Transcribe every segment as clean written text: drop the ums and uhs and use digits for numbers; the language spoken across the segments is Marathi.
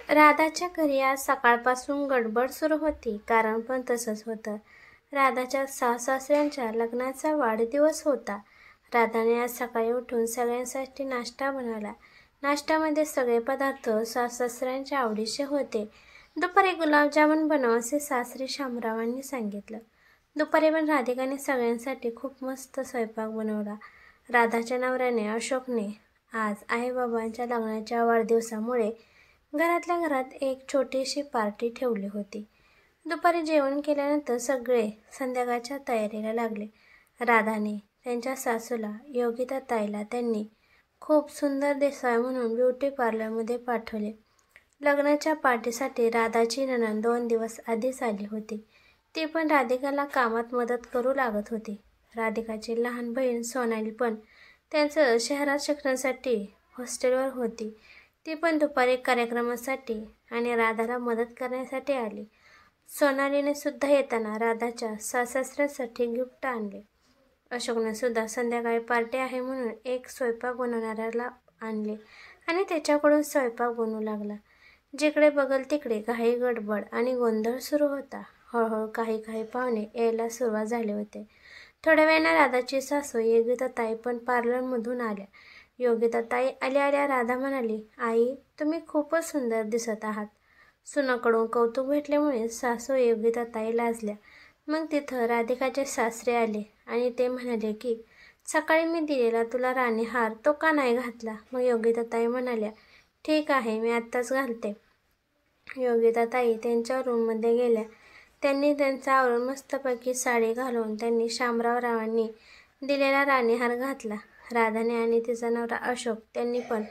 राधाच्या घरी आज सकाळपासून गडबड सुरू होती. कारण पण तसंच होतं. राधाच्या सासऱ्यांच्या लग्नाचा वाढदिवस होता. राधाने आज सकाळी उठून सगळ्यांसाठी नाश्ता बनवला. नाश्त्यामध्ये सगळे पदार्थ सासऱ्यांच्या आवडीचे होते. दुपारी गुलाबजामुन बनव असे सासरे शामरावांनी सांगितलं. दुपारी पण राधिकाने सगळ्यांसाठी खूप मस्त स्वयंपाक बनवला. राधाच्या नवऱ्याने अशोकने आज आईबाबांच्या लग्नाच्या वाढदिवसामुळे घरातल्या घरात एक छोटीशी पार्टी ठेवली होती. दुपारी जेवण केल्यानंतर सगळे संध्याकाळच्या तयारीला लागले. राधाने त्यांच्या सासूला योगिता ताईला त्यांनी खूप सुंदर दिसावे म्हणून ब्युटी पार्लरमध्ये पाठवले. लग्नाच्या पार्टीसाठी राधाची नणंद 2 दिवस आधीच आली होती. ती पण राधिकाला कामात मदत करू लागत होती. राधिकाची लहान बहीण सोनाली पण त्यांचं शहरात शिक्षणासाठी हॉस्टेलवर होती. ती पण दुपारी कार्यक्रमासाठी आणि राधाला मदत करण्यासाठी आली. सोनालीने सुद्धा येताना राधाच्या सासऱ्यांसाठी गिफ्ट आणले. अशोकने सुद्धा संध्याकाळी पार्टी आहे म्हणून एक स्वयंपाक बनवणाऱ्याला आणले आणि त्याच्याकडून स्वयंपाक बनवू लागला. जिकडे बघल तिकडे घाई गडबड आणि गोंधळ सुरू होता. हळूहळू काही पाहुणे यायला सुरुवात झाले होते. थोड्या वेळाने राधाची सासू योगिता ताई पण पार्लरमधून आल्या. योगिता ताई आल्या राधा म्हणाली, आई तुम्ही खूपच सुंदर दिसत आहात. सुनाकडून कौतुक भेटल्यामुळे सासू योगिता ताई लाजल्या. मग तिथं राधिकाचे सासरे आले आणि ते म्हणाले की सकाळी मी दिलेला तुला राणी हार तो का नाही घातला. मग योगिता ताई म्हणाल्या, ठीक आहे मी आत्ताच घालते. योगिता ताई त्यांच्या रूममध्ये गेल्या. त्यांनी त्यांचा आवरून मस्तपैकी साडी घालून त्यांनी शामरावरावांनी दिलेला राणीहार घातला. राधाने आणि तिचा नवरा अशोक त्यांनी पण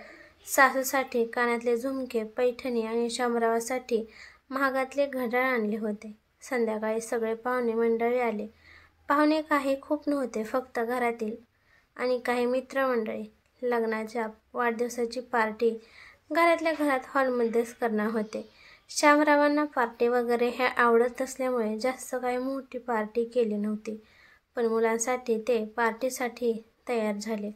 सासूसाठी कानातले झुमके, पैठणी आणि शामरावासाठी महागातले घड्याळ आणले होते. संध्याकाळी सगळे पाहुणे मंडळी आले. पाहुणे काही खूप नव्हते, फक्त घरातील आणि काही मित्रमंडळी. लग्नाच्या वाढदिवसाची पार्टी घरातल्या घरात हॉलमध्येच करणार होते. शामरावांना पार्टी वगैरे हे आवडत नसल्यामुळे जास्त काही मोठी पार्टी केली नव्हती. पण मुलांसाठी ते पार्टीसाठी तयार झाले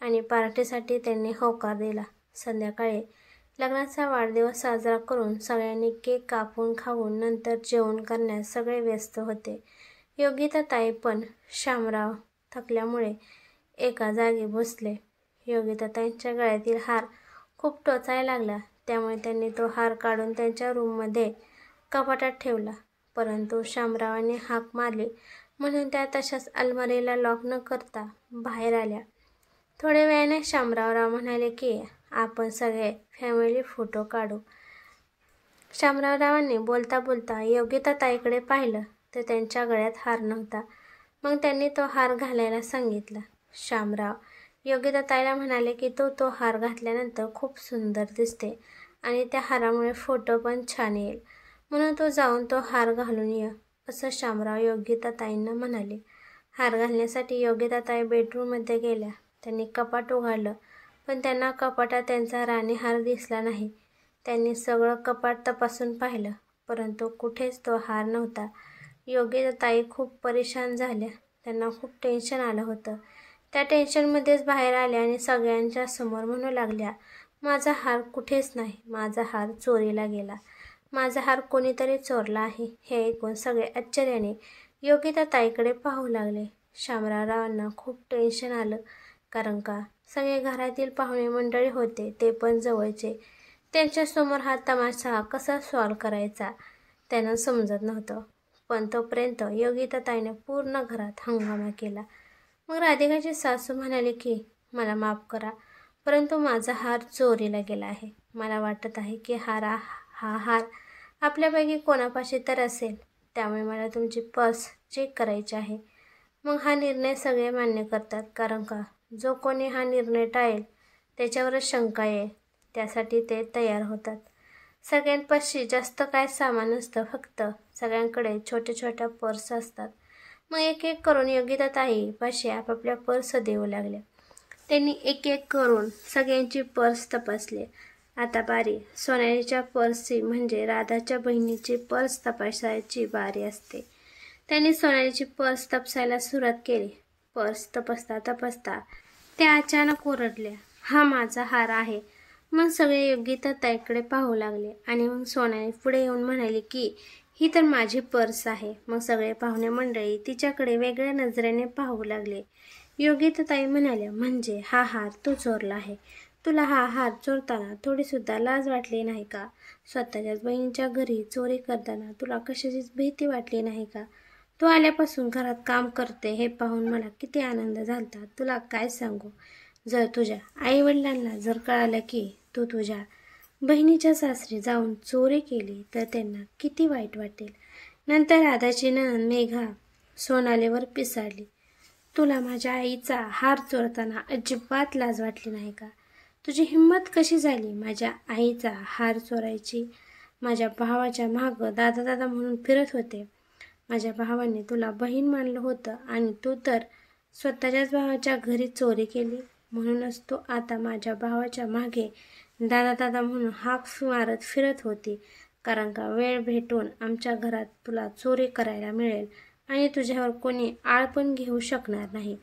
आणि पार्टीसाठी त्यांनी होकार दिला. संध्याकाळी लग्नाचा वाढदिवस साजरा करून सगळ्यांनी केक कापून खाऊन नंतर जेवण करण्यास सगळे व्यस्त होते. योगिता ताई पण शामराव थकल्यामुळे एका जागी बसले. योगिता ताईंच्या गळ्यातील हार खूप टोचायला लागला. त्यामुळे त्यांनी तो हार काढून त्यांच्या रूममध्ये कपाटात ठेवला. परंतु शामरावांनी हाक मारली म्हणून त्या तशाच अलमारीला लॉक न करता बाहेर आल्या. थोड्या वेळाने शामरावराव म्हणाले की आपण सगळे फॅमिली फोटो काढू. शामरावरावांनी बोलता बोलता योगिता ताईकडे पाहिलं तर त्यांच्या गळ्यात हार नव्हता. मग त्यांनी तो हार घालायला सांगितला. शामराव योगिता ताईला म्हणाले की तो हार घातल्यानंतर खूप सुंदर दिसते आणि त्या हारामुळे फोटो पण छान येईल, म्हणून तू जाऊन तो हार घालून ये, असं शामराव योगिता ताईंना म्हणाले. हार घालण्यासाठी योगिता ताई बेडरूममध्ये गेल्या. त्यांनी कपाट उघडलं पण त्यांना कपाटात त्यांचा राणीहार दिसला नाही. त्यांनी सगळं कपाट तपासून पाहिलं परंतु कुठेच तो हार नव्हता. योगिता ताई खूप परेशान झाल्या. त्यांना खूप टेन्शन आलं होतं. त्या टेन्शनमध्येच बाहेर आल्या आणि सगळ्यांच्या समोर म्हणू लागल्या, माझा हार कुठेच नाही. माझा हार चोरीला गेला. माझा हार कोणीतरी चोरला आहे. हे ऐकून सगळे आश्चर्याने योगिता ताईकडे पाहू लागले. शामरावरावांना खूप टेन्शन आलं. कारण का सगळे घरातील पाहुणे मंडळी होते, ते पण जवळचे. त्यांच्यासमोर हा तमाशा कसा सॉल्व्ह करायचा त्यांना समजत नव्हतं. पण तोपर्यंत योगिता ताईने पूर्ण घरात हंगामा केला. मग राधिकाची सासू म्हणाली की मला माफ करा, परंतु माझा हार चोरीला गेला आहे. मला वाटत आहे की हा हार आपल्यापैकी कोणापाशी तर असेल, त्यामुळे मला तुमची पर्स चेक करायची आहे. मग हा निर्णय सगळे मान्य करतात. कारण का जो कोणी हा निर्णय टाळेल त्याच्यावरच शंका येईल, त्यासाठी ते तयार होतात. सगळ्यांपाशी जास्त काय सामान नसतं, फक्त सगळ्यांकडे छोट्या पर्स असतात. मग एक करून योगिता ताई पाशी आपापल्या पर्स देऊ लागल्या. त्यांनी एक करून सगळ्यांची पर्स तपासली. आता बारी सोनालीच्या पर्सची म्हणजे राधाच्या बहिणीची पर्स तपासायची बारी असते. त्यांनी सोनालीची पर्स तपासायला सुरुवात केली. पर्स तपासता त्या अचानक ओरडल्या, हा माझा हार आहे. मग सगळे योगिता ताईकडे पाहू लागले आणि मग सोनाली पुढे येऊन म्हणाली की ही तर माझी पर्स आहे. मग सगळे पाहुणे मंडळी तिच्याकडे वेगळ्या नजरेने पाहू लागले. योगिता ताई म्हणाल्या, म्हणजे हा हार तू चोरला आहे. तुला हा हार चोरताना थोडीसुद्धा लाज वाटली नाही का? स्वतःच्याच बहिणीच्या घरी चोरी करताना तुला कशाचीच भीती वाटली नाही का? तू आल्यापासून घरात काम करते हे पाहून मला किती आनंद झालता, तुला काय सांगू. जर तुझ्या आईवडिलांना जर कळालं की तू तुझ्या बहिणीच्या सासरी जाऊन चोरी केली तर त्यांना किती वाईट वाटेल. नंतर राधाची नणंद मेघा सोनालीवर पिसाळली. तुला माझ्या आईचा हार चोरताना अजिबात लाज वाटली नाही का? तुझी हिंमत कशी झाली माझ्या आईचा हार चोरायची? माझ्या भावाच्या मागं दादा दादा म्हणून फिरत होते. माझ्या भावाने तुला बहीण मानलं होतं आणि तू तर स्वतःच्याच भावाच्या घरी चोरी केली. म्हणूनच तू आता माझ्या भावाच्या मागे दादा दादा म्हणून हाक मारत फिरत होती. कारण का वेळ भेटून आमच्या घरात तुला चोरी करायला मिळेल आणि तुझ्यावर कोणी आळ पण घेऊ शकणार नाही.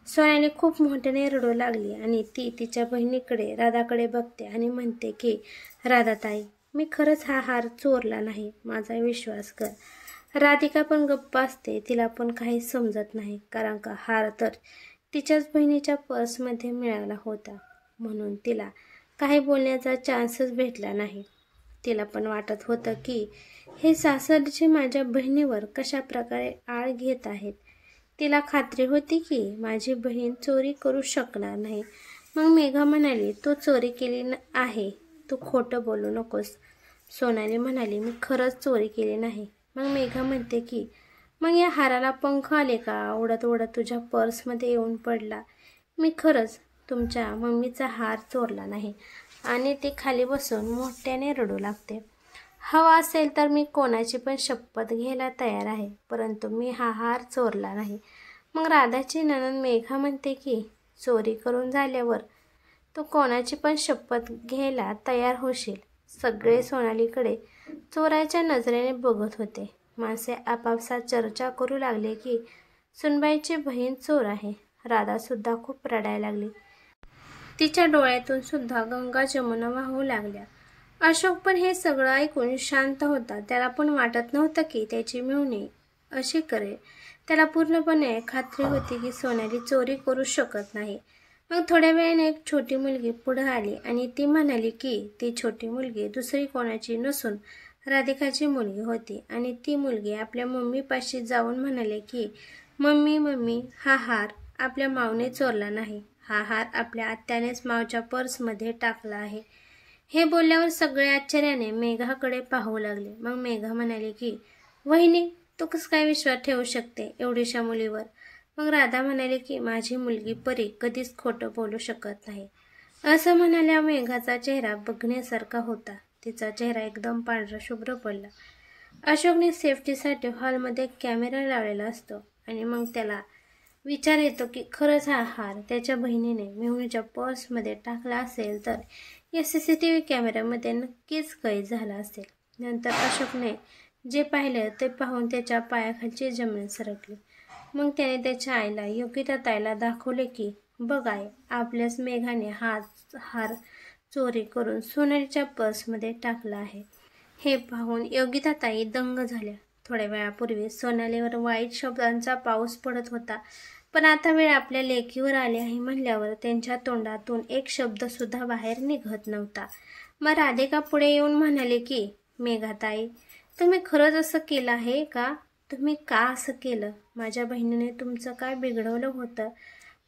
सोनाली खूप मोठ्याने रडू लागली आणि ती तिच्या बहिणीकडे राधाकडे बघते आणि म्हणते की राधाताई, मी खरंच हा हार चोरला नाही, माझा विश्वास कर. राधिका पण गप्प असते, तिला पण काही समजत नाही. कारण का हार तर तिच्याच बहिणीच्या पर्समध्ये मिळाला होता, म्हणून तिला काही बोलण्याचा चान्सच भेटला नाही. तिला पण वाटत होतं की हे सासरचे माझ्या बहिणीवर कशा प्रकारे आळ घेत आहेत. तिला खात्री होती की माझी बहीण चोरी करू शकणार नाही. मग मेघा म्हणाली, तू चोरी केली आहे, तू खोटं बोलू नकोस. सोनाली म्हणाली, मी खरंच चोरी केली नाही. मग मेघा म्हणते की मग या हाराला पंख आले का? उडत उडत तुझ्या पर्समध्ये येऊन पडला. मी खरंच तुमच्या मम्मीचा हार चोरला नाही. आणि ती खाली बसून मोठ्याने रडू लागते. हवा असेल तर मी कोणाची पण शपथ घ्यायला तयार आहे, परंतु मी हा हार चोरला नाही. मग राधाची नणंद मेघा म्हणते की चोरी करून झाल्यावर तू कोणाची पण शपथ घ्यायला तयार होशील. सगळे सोनालीकडे चोराच्या नजरेने बघत होते. माणसे आपापसात चर्चा करू लागले की सुनबाईची बहीण चोर आहे. राधासुद्धा खूप रडायला लागली. तिच्या डोळ्यातून सुद्धा गंगा जमुना वाहू लागल्या. अशोक पण हे सगळं ऐकून शांत होता. त्याला पण वाटत नव्हतं की त्याची मेव्हणी अशी करेल. त्याला पूर्णपणे खात्री होती की सोनाली चोरी करू शकत नाही. मग थोड्या वेळाने एक छोटी मुलगी पुढे आली आणि ती म्हणाली की ती छोटी मुलगी दुसरी कोणाची नसून राधिकाची मुलगी होती. आणि ती मुलगी आपल्या मम्मीपाशी जाऊन म्हणाले की मम्मी मम्मी, हा हार आपल्या मावने चोरला नाही, हा हार आपल्या आत्यानेच मावच्या पर्समध्ये टाकला आहे. हे बोलल्यावर सगळे आश्चर्याने मेघाकडे पाहू लागले. मग मेघा म्हणाली की वहिनी, तू कसं काय विश्वास ठेवू शकते एवढीशा मुलीवर? मग राधा म्हणाली की माझी मुलगी परी कधीच खोटं बोलू शकत नाही. असं म्हणाल्या मेघाचा चेहरा बघण्यासारखा होता. तिचा चेहरा एकदम पांढरा शुभ्र पडला. अशोकने सेफ्टीसाठी हॉलमध्ये कॅमेरा लावलेला असतो आणि मग त्याला विचार येतो की खरंच हा हार त्याच्या बहिणीने मेहुणीच्या पर्समध्ये टाकला असेल तर या CCTV कॅमेऱ्यामध्ये नक्कीच कैद झाला असेल. नंतर अशोकने जे पाहिलं ते पाहून त्याच्या पायाखालची जमीन सरकली. मग त्याने त्याच्या आईला योगिता ताईला दाखवले की बघ आई, आपल्याच मेघाने हा हार चोरी करून सोनालीच्या पर्समध्ये टाकला आहे. हे पाहून योगिता ताई दंग झाल्या. थोड्या वेळापूर्वी सोनालीवर वाईट शब्दांचा पाऊस पडत होता, पण आता वेळ आपल्या लेकीवर आली आहे म्हणल्यावर त्यांच्या तोंडातून एक शब्द सुद्धा बाहेर निघत नव्हता. मग राधिका पुढे येऊन म्हणाले की मेघाताई, तुम्ही खरंच असं केलं आहे का? तुम्ही का असं केलं? माझ्या बहिणीने तुमचं काय बिघडवलं होतं?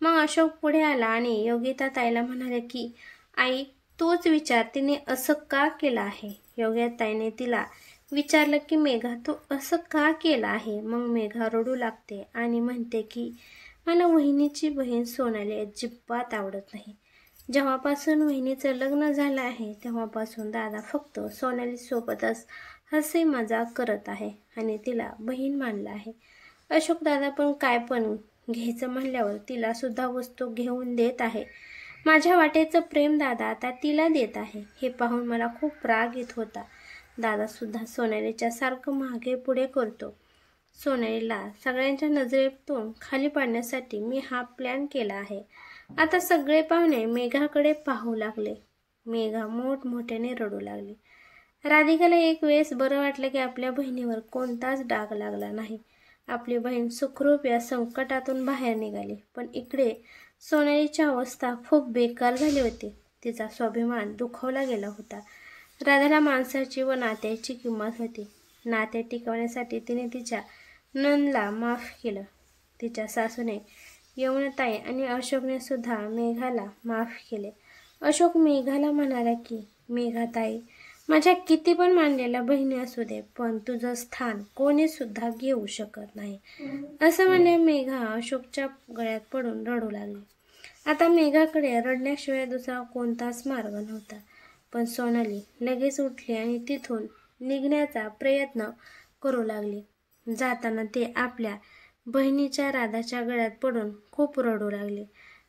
मग अशोक पुढे आला आणि योगिता ताईला म्हणाले की आई, तोच विचार, तिने असं का केलं आहे? योगिता ताईने तिला विचारलं की मेघा, तू असं का केलं आहे? मग मेघा रडू लागते आणि म्हणते की मला वहिनीची बहीण सोनाली अजिबात आवडत नाही. जेव्हापासून वहिनीचं लग्न झालं आहे तेव्हापासून दादा फक्त सोनाली सोबतच हसी मजाक करत आहे आणि तिला बहीण मानलं आहे. अशोक दादा पण काय पण घ्यायचं म्हणल्यावर तिला सुद्धा वस्तू घेऊन देत आहे. माझ्या वाटेचं प्रेम दादा आता तिला देत आहे. हे पाहून मला खूप राग येत होता. दादा सुद्धा सोनालीच्या सारखं मागे पुढे करतो. सोनालीला सगळ्यांच्या नजरेतून खाली पाडण्यासाठी मी हा प्लॅन केला आहे. आता सगळे पाहुणे मेघाकडे पाहू लागले. मेघा मोठमोठ्याने रडू लागली. राधिकाला एक वेळेस बरं वाटलं की आपल्या बहिणीवर कोणताच डाग लागला नाही. आपली बहीण सुखरूप या संकटातून बाहेर निघाली. पण इकडे सोनालीची अवस्था खूप बेकार झाली होती. तिचा स्वाभिमान दुखावला गेला होता. राधाला माणसाची व नात्याची किंमत होती. नाते टिकवण्यासाठी तिने तिच्या नणला माफ केलं. तिच्या सासूने, यमुनाताई आणि अशोकने सुद्धा मेघाला माफ केले. अशोक मेघाला म्हणाला की मेघाताई, माझ्या किती पण मानलेल्या बहिणी असू दे, पण तुझं स्थान कोणी सुद्धा घेऊ शकत नाही. असं म्हणले मेघा अशोकच्या गळ्यात पडून रडू लागली. आता मेघाकडे रडण्याशिवाय दुसरा कोणताच मार्ग नव्हता. पण सोनाली लगेच उठली आणि तिथून निघण्याचा प्रयत्न करू लागली. जाताना ते आपल्या बहिणीच्या राधाच्या गळ्यात पडून खूप रडू लागली.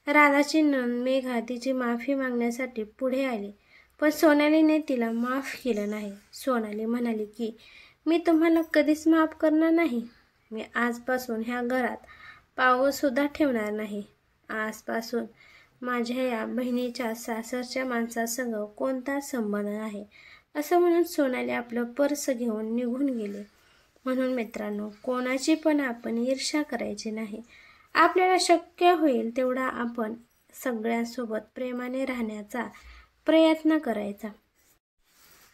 राधाची नणंद मेघा तिची माफी मागण्यासाठी पुढे आली, पण सोनालीने तिला माफ केलं नाही. सोनाली म्हणाली की मी तुम्हाला कधीच माफ करणार नाही. मी आजपासून ह्या घरात पाऊलसुद्धा ठेवणार नाही. आजपासून माझ्या या बहिणीच्या सासरच्या माणसासंग कोणताच संबंध नाही. असं म्हणून सोनाली आपलं पर्स घेऊन निघून गेले. म्हणून मित्रांनो, कोणाची पण आपण ईर्ष्या करायची नाही. आपल्याला शक्य होईल तेवढा आपण सगळ्यांसोबत प्रेमाने राहण्याचा प्रयत्न करायचा.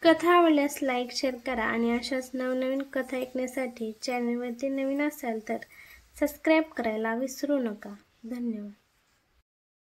कथा आवडल्यास लाईक, शेअर करा आणि अशाच नवनवीन कथा ऐकण्यासाठी चॅनलवरती नवीन असाल तर सबस्क्राईब करायला विसरू नका. धन्यवाद.